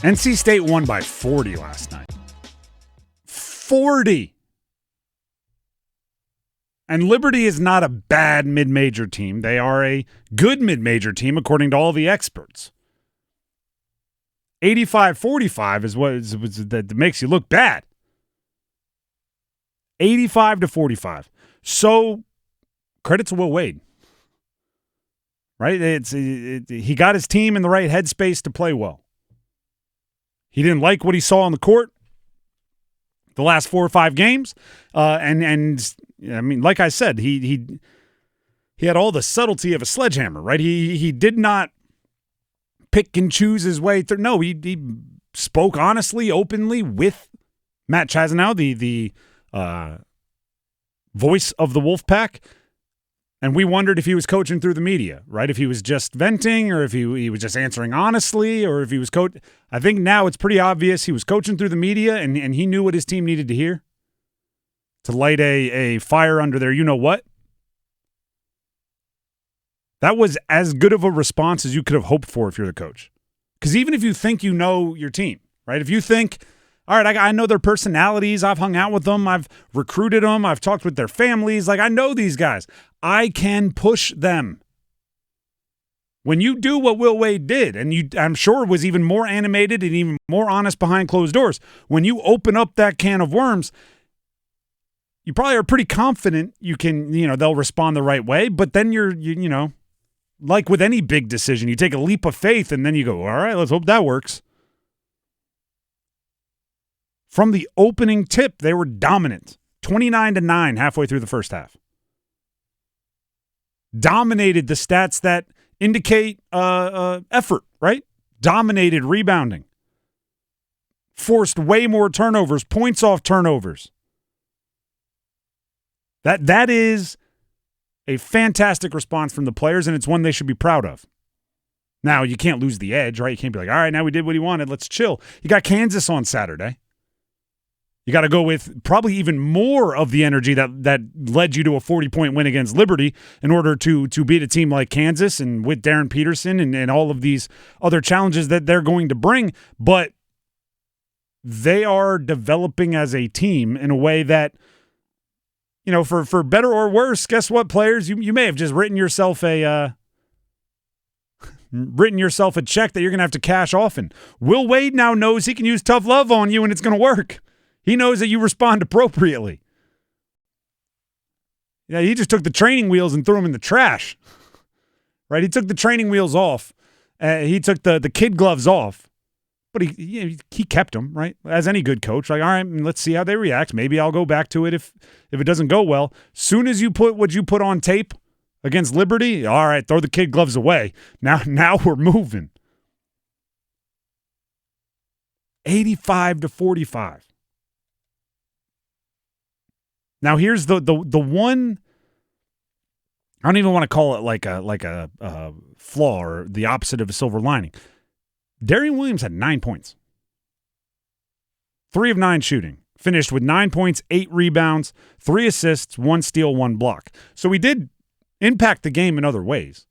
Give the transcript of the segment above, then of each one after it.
NC State won by 40 last night. 40. And Liberty is not a bad mid-major team. They are a good mid-major team, according to all the experts. 85-45 is what that makes you look bad. 85-45. So, credit to Will Wade. Right? He got his team in the right headspace to play well. He didn't like what he saw on the court the last 4 or 5 games. And I mean, like I said, he had all the subtlety of a sledgehammer, right? He did not pick and choose his way through. No, he spoke honestly, openly with Matt Chazanow, the voice of the Wolfpack. And we wondered if he was coaching through the media, right? If he was just venting or if he was just answering honestly or if he was I think now it's pretty obvious he was coaching through the media and he knew what his team needed to hear to light a fire under their you-know-what. That was as good of a response as you could have hoped for if you're the coach. Because even if you think you know your team, right? If you think, all right, I know their personalities. I've hung out with them. I've recruited them. I've talked with their families. Like, I know these guys. I can push them. When you do what Will Wade did, and I'm sure was even more animated and even more honest behind closed doors, when you open up that can of worms, you probably are pretty confident you can, they'll respond the right way, but then you're like with any big decision, you take a leap of faith and then you go, all right, let's hope that works. From the opening tip, they were dominant. 29-9 halfway through the first half. Dominated the stats that indicate effort, right? Dominated rebounding. Forced way more turnovers, points off turnovers. That is a fantastic response from the players, and it's one they should be proud of. Now, you can't lose the edge, right? You can't be like, all right, now we did what he wanted. Let's chill. You got Kansas on Saturday. You got to go with probably even more of the energy that led you to a 40-point win against Liberty in order to beat a team like Kansas and with Darren Peterson and all of these other challenges that they're going to bring. But they are developing as a team in a way that, for better or worse, guess what, players? You may have just written yourself a check that you're going to have to cash often. Will Wade now knows he can use tough love on you and it's going to work. He knows that you respond appropriately. Yeah, he just took the training wheels and threw them in the trash. Right? He took the training wheels off. He took the kid gloves off. But he kept them, right? As any good coach. Like, all right, let's see how they react. Maybe I'll go back to it if it doesn't go well. Soon as you put what you put on tape against Liberty, all right, throw the kid gloves away. Now we're moving. 85-45. Now here's the one. I don't even want to call it like a flaw or the opposite of a silver lining. Darian Williams had 9 points. 3 of 9 shooting. Finished with 9 points, 8 rebounds, 3 assists, 1 steal, 1 block. So he did impact the game in other ways.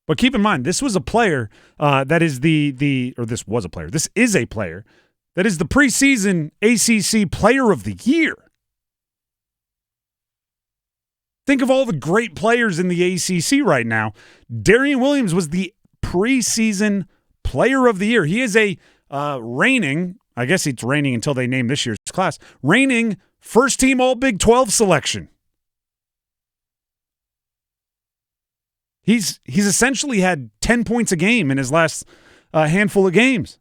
But keep in mind, this was a player that is this was a player. This is a player that is the preseason ACC Player of the Year. Think of all the great players in the ACC right now. Darian Williams was the preseason Player of the Year. He is a reigning, I guess it's reigning until they name this year's class, reigning first-team All-Big 12 selection. He's essentially had 10 points a game in his last handful of games.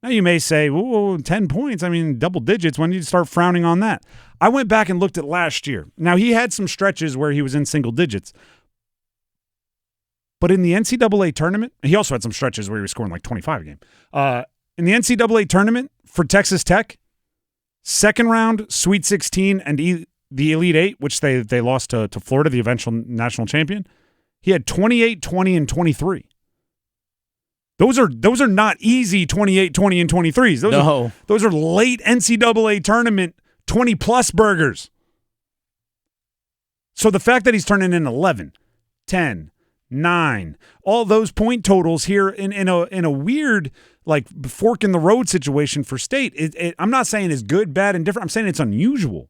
Now you may say, whoa, 10 points, double digits, when do you start frowning on that? I went back and looked at last year. Now, he had some stretches where he was in single digits. But in the NCAA tournament, he also had some stretches where he was scoring like 25 a game. In the NCAA tournament for Texas Tech, second round, Sweet 16, and the Elite Eight, which they lost to Florida, the eventual national champion, he had 28, 20, and 23. Those are not easy 28, 20, and 23s. Those are late NCAA tournament 20-plus burgers. So the fact that he's turning in 11, 10, 9, all those point totals here in a weird like fork in the road situation for State. I'm not saying it's good, bad, and different. I'm saying it's unusual.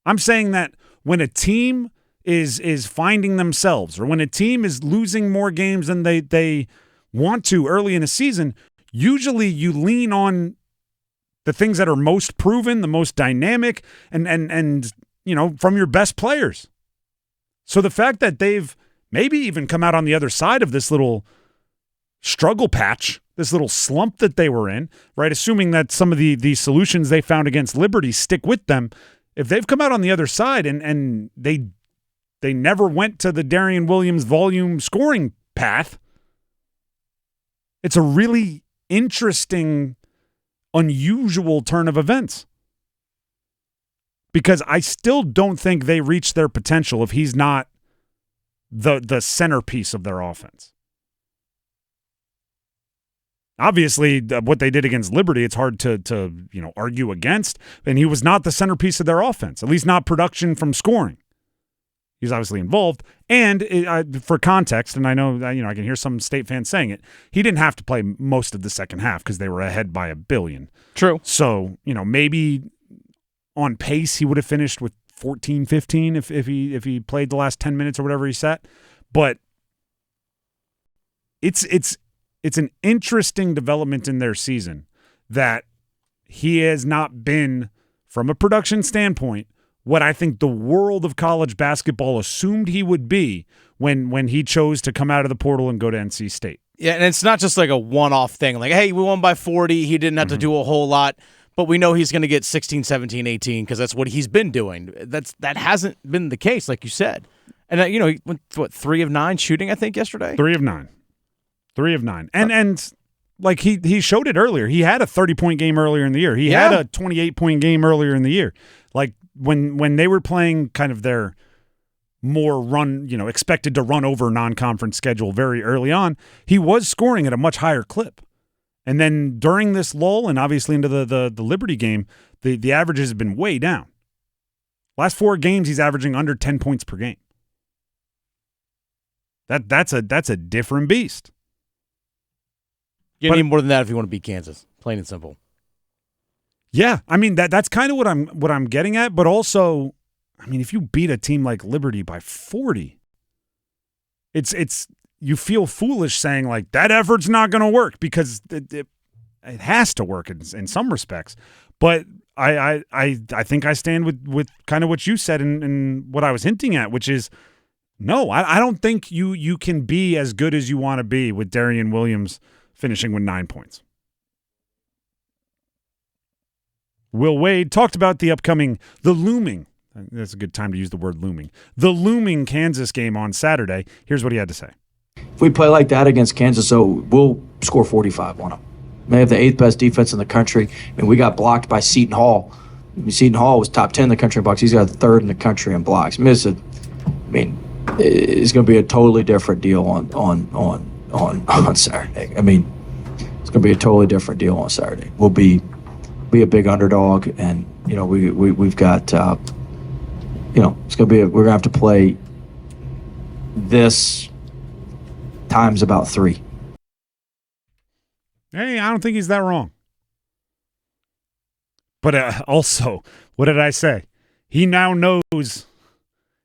I'm saying that when a team is finding themselves, or when a team is losing more games than they want to early in a season, usually you lean on the things that are most proven, the most dynamic, and from your best players. So the fact that they've maybe even come out on the other side of this little struggle patch, this little slump that they were in, right? Assuming that some of the solutions they found against Liberty stick with them, if they've come out on the other side and they never went to the Darian Williams volume scoring path, it's a really interesting, unusual turn of events. Because I still don't think they reach their potential if he's not the centerpiece of their offense. Obviously, what they did against Liberty, it's hard to argue against. And he was not the centerpiece of their offense, at least not production from scoring. He's obviously involved. And for context, and I know I can hear some State fans saying it, he didn't have to play most of the second half because they were ahead by 1 billion. True. So, maybe on pace he would have finished with 14, 15 if he played the last 10 minutes or whatever he sat. But it's an interesting development in their season that he has not been, from a production standpoint, what I think the world of college basketball assumed he would be when he chose to come out of the portal and go to NC State. Yeah, and it's not just like a one-off thing. Like, hey, we won by 40. He didn't have to do a whole lot. But we know he's going to get 16, 17, 18 because that's what he's been doing. That hasn't been the case, like you said. And, he went, 3 of 9 shooting, I think, yesterday? 3 of 9. 3 of 9. And like he showed it earlier. He had a 30-point game earlier in the year. He had a 28-point game earlier in the year. Like when they were playing kind of their more expected to run over non-conference schedule very early on, he was scoring at a much higher clip. And then during this lull and obviously into the Liberty game, the averages have been way down. Last 4 games, he's averaging under 10 points per game. That's a different beast. You need more than that if you want to beat Kansas, plain and simple. Yeah, I mean that's kind of what I'm getting at. But also, I mean, if you beat a team like Liberty by 40, it's. You feel foolish saying like that effort's not going to work because it has to work in some respects. But I think I stand with kind of what you said and what I was hinting at, which is no, I don't think you can be as good as you want to be with Darian Williams finishing with 9 points. Will Wade talked about the looming. That's a good time to use the word looming. The looming Kansas game on Saturday. Here's what he had to say. If we play like that against Kansas, so we'll score 45 on them. They have the 8th best defense in the country, and we got blocked by Seton Hall. Seton Hall was top 10 in the country in blocks. He's got 3rd in the country in blocks. It's going to be a totally different deal on Saturday. I mean, it's going to be a totally different deal on Saturday. We'll be a big underdog, and we've got it's going to be we're going to have to play this times about 3. Hey, I don't think he's that wrong. But also, what did I say? He now knows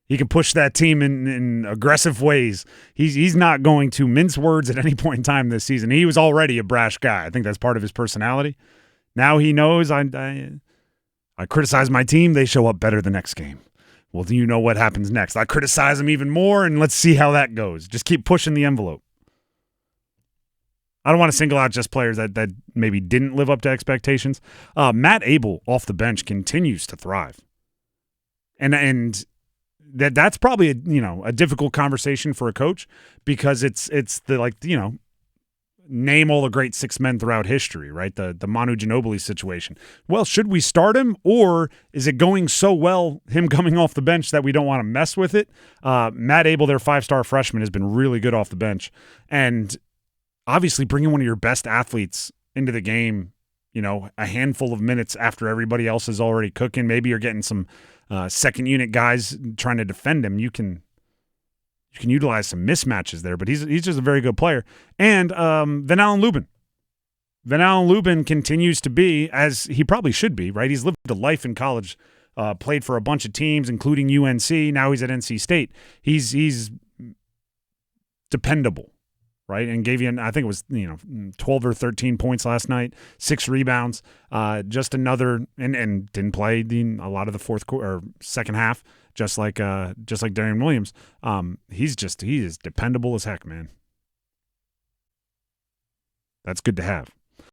he can push that team in aggressive ways. He's not going to mince words at any point in time this season. He was already a brash guy. I think that's part of his personality. Now he knows I criticize my team, they show up better the next game. Well, do you know what happens next? I criticize them even more, and let's see how that goes. Just keep pushing the envelope. I don't want to single out just players that maybe didn't live up to expectations. Matt Abel off the bench continues to thrive, and that's probably a difficult conversation for a coach because it's the name all the great 6 men throughout history, right? The Manu Ginobili situation. Well, should we start him, or is it going so well, him coming off the bench, that we don't want to mess with it? Matt Abel, their 5-star freshman, has been really good off the bench. And obviously bringing one of your best athletes into the game, a handful of minutes after everybody else is already cooking. Maybe you're getting some second unit guys trying to defend him. You can utilize some mismatches there, but he's just a very good player. And Van Allen Lubin Van Allen Lubin continues to be, as he probably should be, right? He's lived a life in college, played for a bunch of teams, including UNC. Now he's at NC State. He's dependable, right? And gave you, I think it was 12 or 13 points last night, 6 rebounds. Just another, and didn't play a lot of the fourth quarter or second half, just like Darian Williams. He is dependable as heck, man. That's good to have.